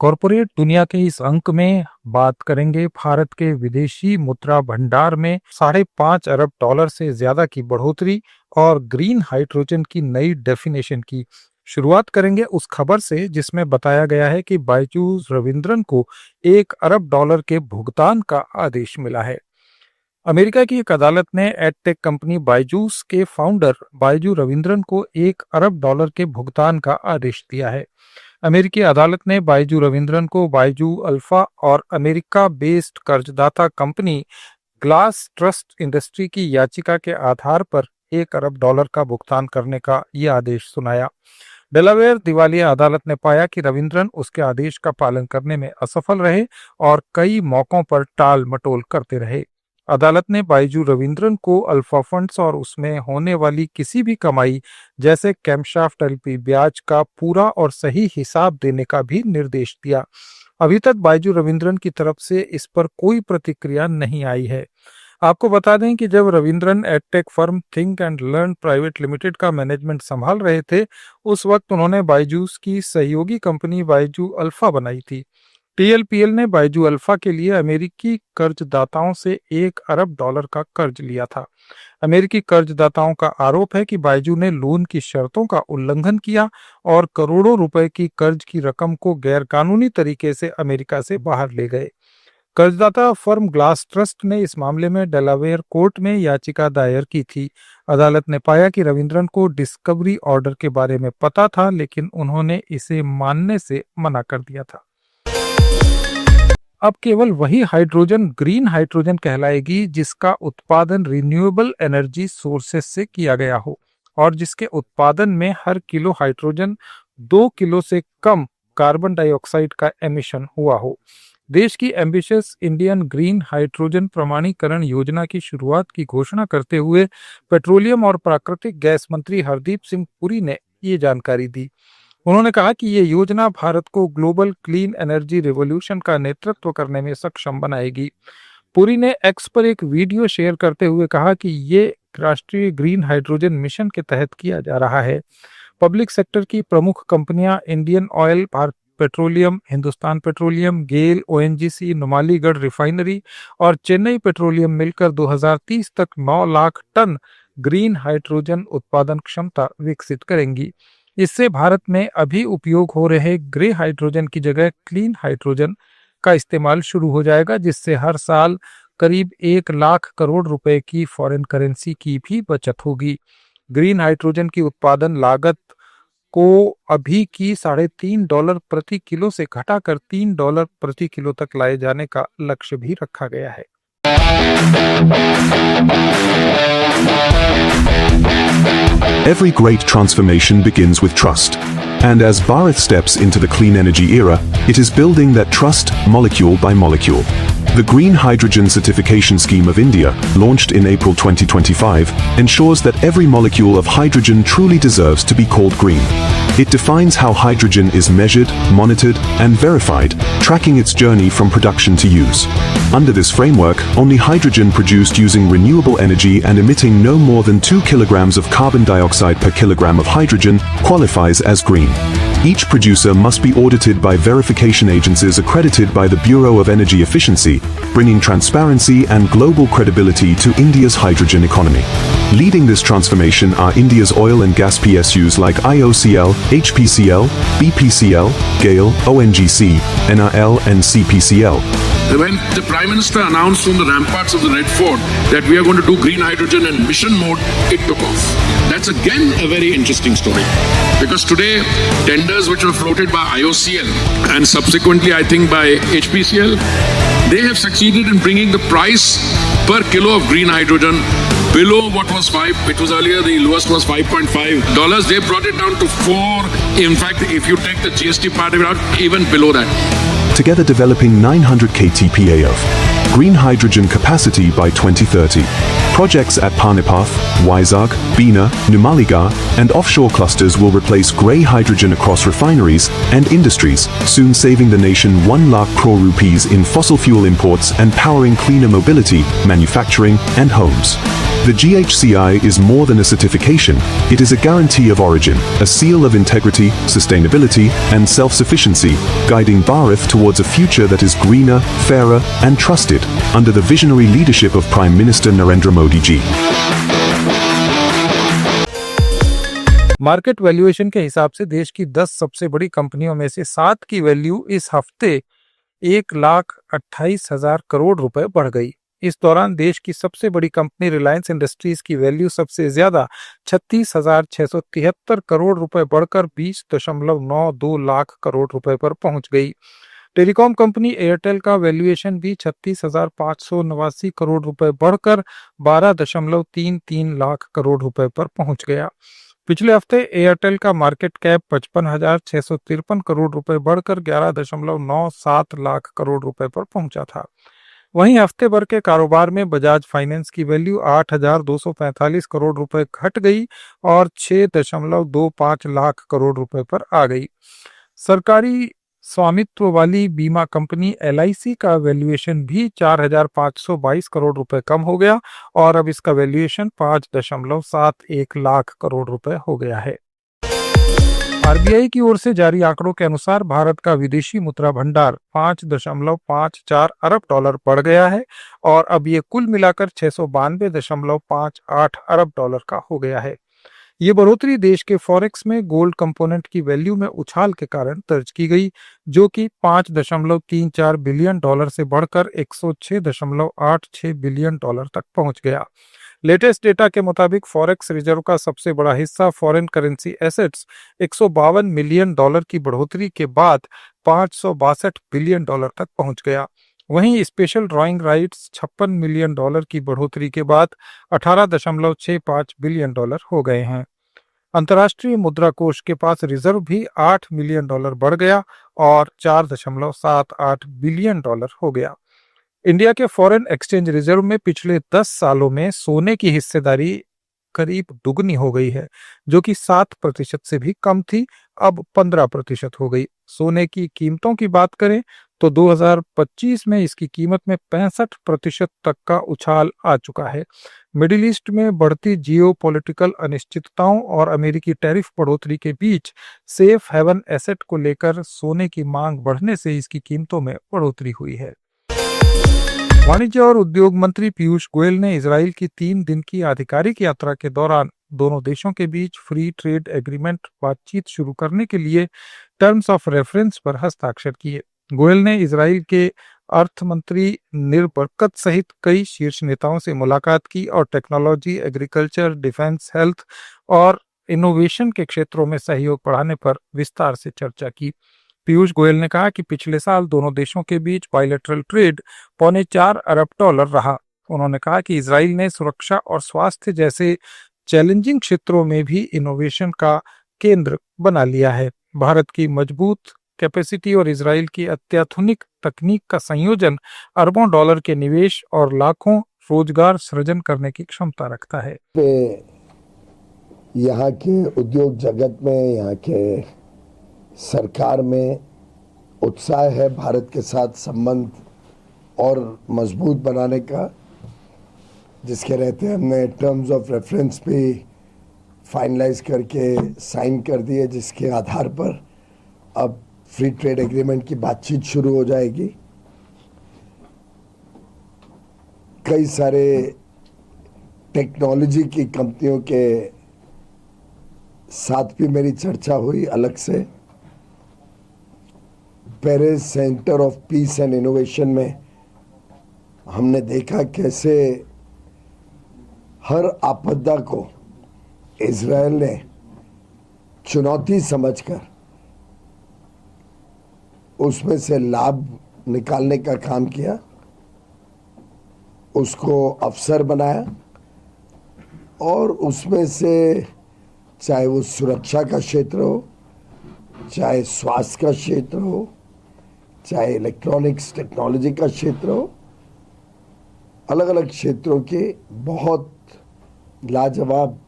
Corporate दुनिया के इस अंक में बात करेंगे भारत के विदेशी मुद्रा भंडार में $5.5 अरब से ज्यादा की बढ़ोतरी और ग्रीन हाइड्रोजन की नई डेफिनेशन की। शुरुआत करेंगे उस खबर से जिसमें बताया गया है कि बायजूस रविंद्रन को $1 अरब के भुगतान का आदेश मिला है। अमेरिका की एक अदालत ने एडटेक कंपनी बायजूस के फाउंडर बायजू रविंद्रन को $1 अरब के भुगतान का आदेश दिया है। अमेरिकी अदालत ने बायजू रविंद्रन को बायजू अल्फा और अमेरिका बेस्ड कर्जदाता कंपनी ग्लास ट्रस्ट इंडस्ट्री की याचिका के आधार पर $1 अरब का भुगतान करने का यह आदेश सुनाया। डेलावेयर दिवालिया अदालत ने पाया कि रविंद्रन उसके आदेश का पालन करने में असफल रहे और कई मौकों पर टाल मटोल करते रहे। अदालत ने बायजू रविंद्रन को अल्फा फंड्स और उसमें होने वाली किसी भी कमाई जैसे कैमशाफ्ट एलपी ब्याज का पूरा और सही हिसाब देने का भी निर्देश दिया। अभी तक बायजू रविंद्रन की तरफ से इस पर कोई प्रतिक्रिया नहीं आई है। आपको बता दें कि जब Raveendran edtech firm think and learn private limited का मैनेजमेंट संभाल रहे थे, उस वक्त उन्होंने बायजूस की सहयोगी कंपनी बायजू अल्फा बनाई थी। टीएलपीएल ने बायजू अल्फा के लिए अमेरिकी कर्जदाताओं से $1 अरब का कर्ज लिया था। अमेरिकी कर्जदाताओं का आरोप है कि बायजू ने लोन की शर्तों का उल्लंघन किया और करोड़ों रुपए की कर्ज की रकम को गैरकानूनी तरीके से अमेरिका से बाहर ले गए। कर्जदाता फर्म ग्लास ट्रस्ट ने इस मामले में डेलावेयर कोर्ट में याचिका दायर की थी। अदालत ने पाया कि रविंद्रन को डिस्कवरी ऑर्डर के बारे में पता था, लेकिन उन्होंने इसे मानने से मना कर दिया था। अब केवल वही हाइड्रोजन ग्रीन हाइड्रोजन कहलाएगी जिसका उत्पादन रिन्यूएबल एनर्जी सोर्सेस से किया गया हो और जिसके उत्पादन में हर किलो हाइड्रोजन 2 किलो से कम कार्बन डाइऑक्साइड का एमिशन हुआ हो। देश की एम्बिशियस इंडियन ग्रीन हाइड्रोजन प्रमाणीकरण योजना की शुरुआत की घोषणा करते हुए पेट्रोलियम और प्राकृतिक गैस मंत्री हरदीप सिंह पुरी ने ये जानकारी दी। उन्होंने कहा कि ये योजना भारत को ग्लोबल क्लीन एनर्जी रिवॉल्यूशन का नेतृत्व करने में सक्षम बनाएगी। पुरी ने एक्स पर एक वीडियो शेयर करते हुए कहा कि ये राष्ट्रीय ग्रीन हाइड्रोजन मिशन के तहत किया जा रहा है। पब्लिक सेक्टर की प्रमुख कंपनियां इंडियन ऑयल, भारत पेट्रोलियम, हिंदुस्तान पेट्रोलियम, गेल, ओएनजीसी, नुमालीगढ़ रिफाइनरी और चेन्नई पेट्रोलियम मिलकर 2030 तक 9 लाख टन ग्रीन हाइड्रोजन उत्पादन क्षमता विकसित करेंगी। इससे भारत में अभी उपयोग हो रहे ग्रे हाइड्रोजन की जगह क्लीन हाइड्रोजन का इस्तेमाल शुरू हो जाएगा, जिससे हर साल करीब 1 लाख करोड़ रुपए की फॉरेन करेंसी की भी बचत होगी। ग्रीन हाइड्रोजन की उत्पादन लागत को अभी की $3.5 प्रति किलो से घटाकर $3 प्रति किलो तक लाए जाने का लक्ष्य भी रखा गया है। Every great transformation begins with trust. And as Bharat steps into the clean energy era, it is building that trust molecule by molecule. The Green Hydrogen Certification Scheme of India, launched in April 2025, ensures that every molecule of hydrogen truly deserves to be called green. It defines how hydrogen is measured, monitored, and verified, tracking its journey from production to use. Under this framework, only hydrogen produced using renewable energy and emitting no more than 2 kilograms of carbon dioxide per kilogram of hydrogen qualifies as green. Each producer must be audited by verification agencies accredited by the Bureau of Energy Efficiency, bringing transparency and global credibility to India's hydrogen economy. Leading this transformation are India's oil and gas PSUs like IOCL, HPCL, BPCL, GAIL, ONGC, NRL and CPCL. When the Prime Minister announced from the ramparts of the Red Fort that we are going to do green hydrogen in mission mode, it took off. That's again a very interesting story. Because today, tenders which were floated by IOCL and subsequently I think by HPCL, they have succeeded in bringing the price per kilo of green hydrogen below what was 5. It was earlier, the lowest was $5.5. They brought it down to 4. In fact, if you take the GST part of it out, even below that. Together developing 900 KTPA of green hydrogen capacity by 2030. Projects at Panipath, Vizag, Bina, Numaligarh and offshore clusters will replace grey hydrogen across refineries and industries, soon saving the nation 1 lakh crore rupees in fossil fuel imports and powering cleaner mobility, manufacturing and homes. The GHCI is more than a certification, it is a guarantee of origin, a seal of integrity, sustainability, and self-sufficiency, guiding Bharat towards a future that is greener, fairer, and trusted, under the visionary leadership of Prime Minister Narendra Modi ji. Market valuation के हिसाब से देश की 10 सबसे बड़ी कंपनियों में से 7 की वैल्यू इस हफ्ते 1,28,000 करोड़ रुपए बढ़ गई। इस दौरान देश की सबसे बड़ी कंपनी रिलायंस इंडस्ट्रीज की वैल्यू सबसे ज्यादा 36,673 करोड़ रुपए बढ़कर 20.92 लाख करोड़ रुपए पर पहुंच गई। टेलीकॉम कंपनी एयरटेल का वैल्यूएशन भी 36,589 करोड़ रुपए बढ़कर 12.33 लाख करोड़ रुपए पर पहुंच गया। पिछले हफ्ते एयरटेल का मार्केट कैप 55,653 करोड़ रुपए बढ़कर 11.97 लाख करोड़ रुपए पर पहुंचा था। वहीं हफ्ते भर के कारोबार में बजाज फाइनेंस की वैल्यू 8,245 करोड़ रुपए घट गई और 6.25 लाख करोड़ रुपए पर आ गई। सरकारी स्वामित्व वाली बीमा कंपनी LIC का वैल्यूएशन भी 4,522 करोड़ रुपए कम हो गया और अब इसका वैल्यूएशन 5.71 लाख करोड़ रुपए हो गया है। RBI की ओर से जारी आंकड़ों के अनुसार भारत का विदेशी मुद्रा भंडार 5.54 अरब डॉलर बढ़ गया है और अब ये कुल मिलाकर 692.58 अरब डॉलर का हो गया है। ये बढ़ोतरी देश के फॉरेक्स में गोल्ड कंपोनेंट की वैल्यू में उछाल के कारण दर्ज की गई, जो कि 5.34 बिलियन डॉलर से बढ़कर 106.86 बिलियन डॉलर तक पहुंच गया। लेटेस्ट डेटा के मुताबिक फॉरेक्स रिजर्व का सबसे बड़ा हिस्सा foreign currency assets 152 million dollar की बढ़ोतरी के बाद 562 बिलियन डॉलर तक पहुंच गया। वहीं special drawing rights 56 million dollar की बढ़ोतरी के बाद 18.65 बिलियन डॉलर हो गए हैं। अंतर्राष्ट्रीय मुद्रा कोष के पास रिजर्व भी 8 मिलियन डॉलर बढ़ गया और 4.78 बिलियन डॉलर हो गया। इंडिया के फॉरेन एक्सचेंज रिजर्व में पिछले 10 सालों में सोने की हिस्सेदारी करीब दुगनी हो गई है, जो कि 7% से भी कम थी, अब 15% हो गई। सोने की कीमतों की बात करें तो 2025 में इसकी कीमत में 65% तक का उछाल आ चुका है। मिडिल ईस्ट में बढ़ती जियोपॉलिटिकल अनिश्चितताओं और अमेरिकी टैरिफ बढ़ोतरी के बीच सेफ हेवन एसेट को लेकर सोने की मांग बढ़ने से इसकी कीमतों में बढ़ोतरी हुई है। वाणिज्य और उद्योग मंत्री पीयूष गोयल ने इजराइल की 3 दिन की आधिकारिक यात्रा के दौरान दोनों देशों के बीच फ्री ट्रेड एग्रीमेंट बातचीत शुरू करने के लिए टर्म्स ऑफ रेफरेंस पर हस्ताक्षर किए। गोयल ने इजराइल के अर्थ मंत्री नीर बरकत सहित कई शीर्ष नेताओं से मुलाकात की और टेक्नोलॉजी, एग्रीकल्चर, डिफेंस, हेल्थ और इनोवेशन के क्षेत्रों में सहयोग बढ़ाने पर विस्तार से चर्चा की। पीयूष गोयल ने कहा कि पिछले साल दोनों देशों के बीच बायलैटरल ट्रेड 4.25 अरब डॉलर रहा। उन्होंने कहा कि इजराइल ने सुरक्षा और स्वास्थ्य जैसे चैलेंजिंग क्षेत्रों में भी इनोवेशन का केंद्र बना लिया है। भारत की मजबूत कैपेसिटी और इजराइल की अत्याधुनिक तकनीक का संयोजन अरबों डॉलर के निवेश और लाखों रोजगार सृजन करने की क्षमता रखता है। यहाँ के उद्योग जगत में, यहाँ के सरकार में उत्साह है भारत के साथ संबंध और मजबूत बनाने का, जिसके रहते हमने टर्म्स ऑफ रेफरेंस भी फाइनलाइज करके साइन कर दिए, जिसके आधार पर अब फ्री ट्रेड एग्रीमेंट की बातचीत शुरू हो जाएगी। कई सारे टेक्नोलॉजी की कंपनियों के साथ भी मेरी चर्चा हुई अलग से। Paris centre of peace and innovation में हमने देखा कैसे हर आपदा को इजराइल ने चुनौती समझकर उसमें से लाभ निकालने का काम किया, उसको अवसर बनाया और उसमें से चाहे वो सुरक्षा का क्षेत्र हो, चाहे स्वास्थ्य का क्षेत्र हो, चाहे इलेक्ट्रॉनिक्स टेक्नोलॉजी का क्षेत्र हो, अलग अलग क्षेत्रों के बहुत लाजवाब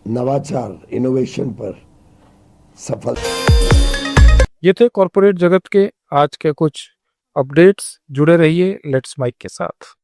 नवाचार इनोवेशन पर सफल। ये थे कॉर्पोरेट जगत के आज के कुछ अपडेट्स। जुड़े रहिए लेट्स माइक के साथ।